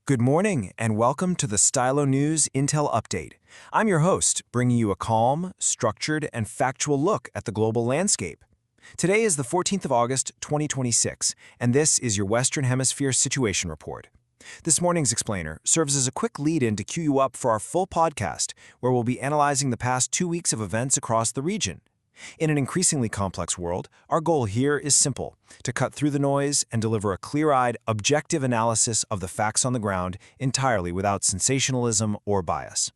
Good morning and welcome to the Stylo News Intel Update. I'm your host, bringing you a calm, structured, and factual look at the global landscape. Today is the 14th of August, 2026, and this is your Western Hemisphere Situation Report. This morning's explainer serves as a quick lead-in to cue you up for our full podcast, where we'll be analyzing the past 2 weeks of events across the region. In an increasingly complex world, our goal here is simple: to cut through the noise and deliver a clear-eyed, objective analysis of the facts on the ground entirely without sensationalism or bias.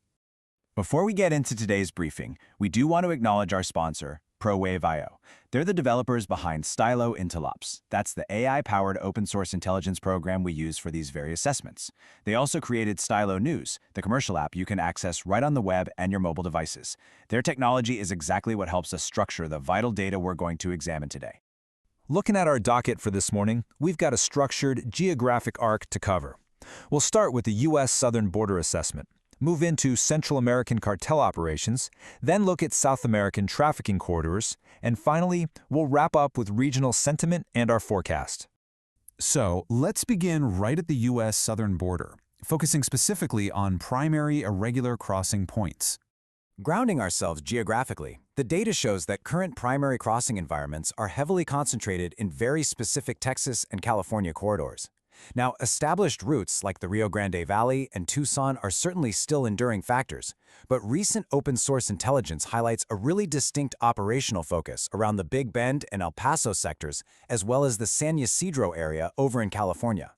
Before we get into today's briefing, we do want to acknowledge our sponsor, ProWave.io. They're the developers behind Stylo News. That's the AI-powered open-source intelligence program we use for these very assessments. They also created Stylo News, the commercial app you can access right on the web and your mobile devices. Their technology is exactly what helps us structure the vital data we're going to examine today. Looking at our docket for this morning, we've got a structured geographic arc to cover. We'll start with the U.S. southern border assessment, move into Central American cartel operations, then look at South American trafficking corridors, and finally, we'll wrap up with regional sentiment and our forecast. So, let's begin right at the U.S. southern border, focusing specifically on primary irregular crossing points. Grounding ourselves geographically, the data shows that current primary crossing environments are heavily concentrated in very specific Texas and California corridors. Now, established routes like the Rio Grande Valley and Tucson are certainly still enduring factors, but recent open-source intelligence highlights a really distinct operational focus around the Big Bend and El Paso sectors, as well as the San Ysidro area over in California.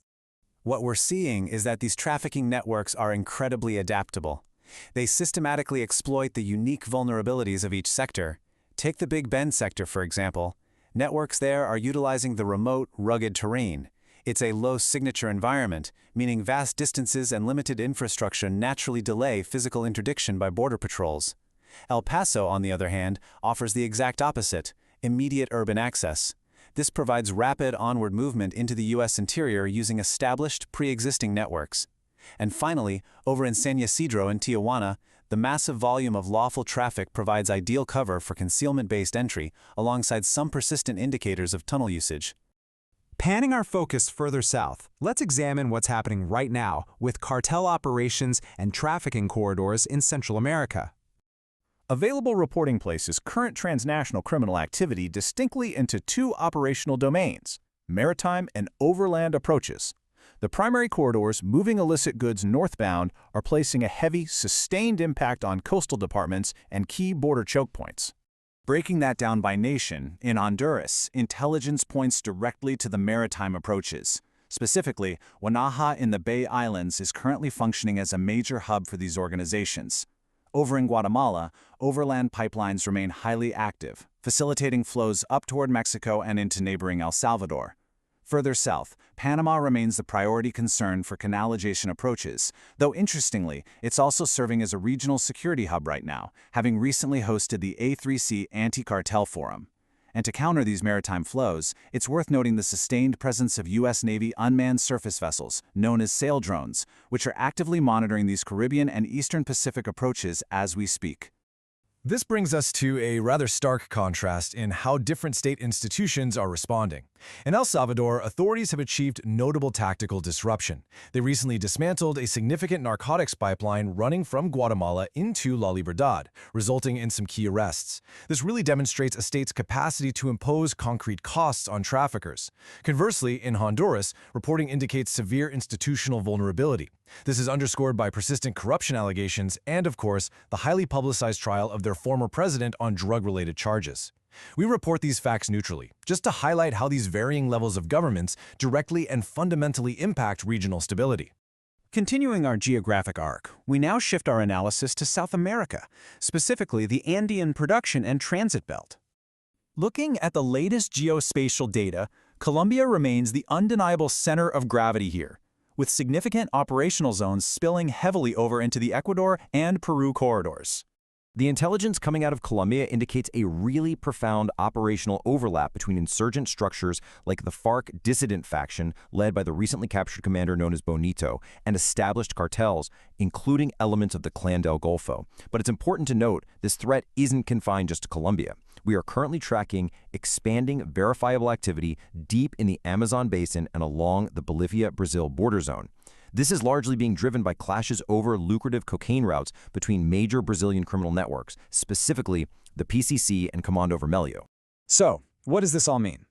What we're seeing is that these trafficking networks are incredibly adaptable. They systematically exploit the unique vulnerabilities of each sector. Take the Big Bend sector, for example. Networks there are utilizing the remote, rugged terrain. It's a low-signature environment, meaning vast distances and limited infrastructure naturally delay physical interdiction by border patrols. El Paso, on the other hand, offers the exact opposite: immediate urban access. This provides rapid onward movement into the U.S. interior using established, pre-existing networks. And finally, over in San Ysidro and Tijuana, the massive volume of lawful traffic provides ideal cover for concealment-based entry, alongside some persistent indicators of tunnel usage. Panning our focus further south, let's examine what's happening right now with cartel operations and trafficking corridors in Central America. Available reporting places current transnational criminal activity distinctly into two operational domains: maritime and overland approaches. The primary corridors moving illicit goods northbound are placing a heavy, sustained impact on coastal departments and key border choke points. Breaking that down by nation, in Honduras, intelligence points directly to the maritime approaches. Specifically, Guanaja in the Bay Islands is currently functioning as a major hub for these organizations. Over in Guatemala, overland pipelines remain highly active, facilitating flows up toward Mexico and into neighboring El Salvador. Further south, Panama remains the priority concern for canalization approaches, though interestingly, it's also serving as a regional security hub right now, having recently hosted the A3C Anti-Cartel Forum. And to counter these maritime flows, it's worth noting the sustained presence of U.S. Navy unmanned surface vessels, known as sail drones, which are actively monitoring these Caribbean and Eastern Pacific approaches as we speak. This brings us to a rather stark contrast in how different state institutions are responding. In El Salvador, authorities have achieved notable tactical disruption. They recently dismantled a significant narcotics pipeline running from Guatemala into La Libertad, resulting in some key arrests. This really demonstrates a state's capacity to impose concrete costs on traffickers. Conversely, in Honduras, reporting indicates severe institutional vulnerability. This is underscored by persistent corruption allegations and, of course, the highly publicized trial of their former president on drug-related charges. We report these facts neutrally, just to highlight how these varying levels of governments directly and fundamentally impact regional stability. Continuing our geographic arc, we now shift our analysis to South America, specifically the Andean production and transit belt. Looking at the latest geospatial data, Colombia remains the undeniable center of gravity here, with significant operational zones spilling heavily over into the Ecuador and Peru corridors. The intelligence coming out of Colombia indicates a really profound operational overlap between insurgent structures like the FARC dissident faction, led by the recently captured commander known as Bonito, and established cartels, including elements of the Clan del Golfo. But it's important to note, this threat isn't confined just to Colombia. We are currently tracking expanding verifiable activity deep in the Amazon basin and along the Bolivia-Brazil border zone. This is largely being driven by clashes over lucrative cocaine routes between major Brazilian criminal networks, specifically the PCC and Comando Vermelho. So, what does this all mean?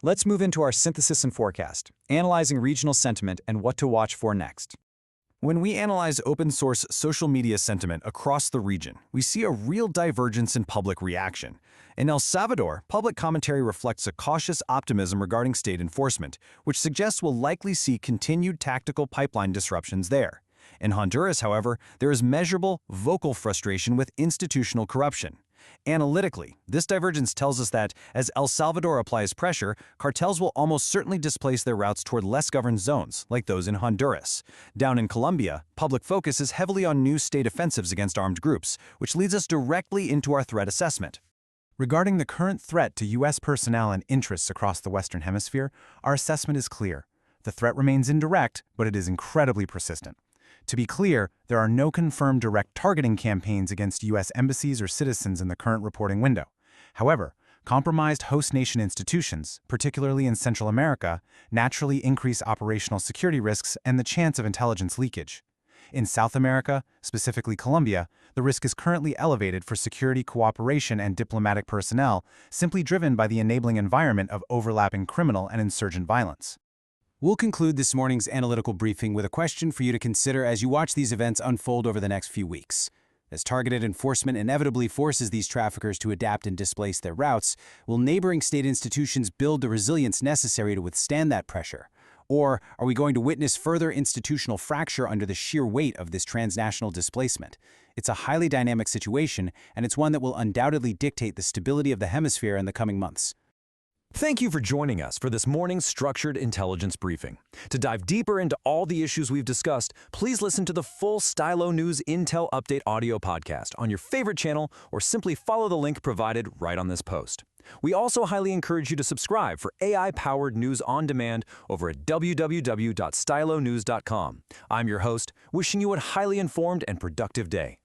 Let's move into our synthesis and forecast, analyzing regional sentiment and what to watch for next. When we analyze open-source social media sentiment across the region, we see a real divergence in public reaction. In El Salvador, public commentary reflects a cautious optimism regarding state enforcement, which suggests we'll likely see continued tactical pipeline disruptions there. In Honduras, however, there is measurable, vocal frustration with institutional corruption. Analytically, this divergence tells us that, as El Salvador applies pressure, cartels will almost certainly displace their routes toward less governed zones, like those in Honduras. Down in Colombia, public focus is heavily on new state offensives against armed groups, which leads us directly into our threat assessment. Regarding the current threat to U.S. personnel and interests across the Western Hemisphere, our assessment is clear. The threat remains indirect, but it is incredibly persistent. To be clear, there are no confirmed direct targeting campaigns against U.S. embassies or citizens in the current reporting window. However, compromised host nation institutions, particularly in Central America, naturally increase operational security risks and the chance of intelligence leakage. In South America, specifically Colombia, the risk is currently elevated for security cooperation and diplomatic personnel, simply driven by the enabling environment of overlapping criminal and insurgent violence. We'll conclude this morning's analytical briefing with a question for you to consider as you watch these events unfold over the next few weeks. As targeted enforcement inevitably forces these traffickers to adapt and displace their routes, will neighboring state institutions build the resilience necessary to withstand that pressure? Or are we going to witness further institutional fracture under the sheer weight of this transnational displacement? It's a highly dynamic situation, and it's one that will undoubtedly dictate the stability of the hemisphere in the coming months. Thank you for joining us for this morning's structured intelligence briefing. To dive deeper into all the issues we've discussed, please listen to the full Stylo News Intel Update audio podcast on your favorite channel or simply follow the link provided right on this post. We also highly encourage you to subscribe for AI-powered news on demand over at www.stylonews.com. I'm your host, wishing you a highly informed and productive day.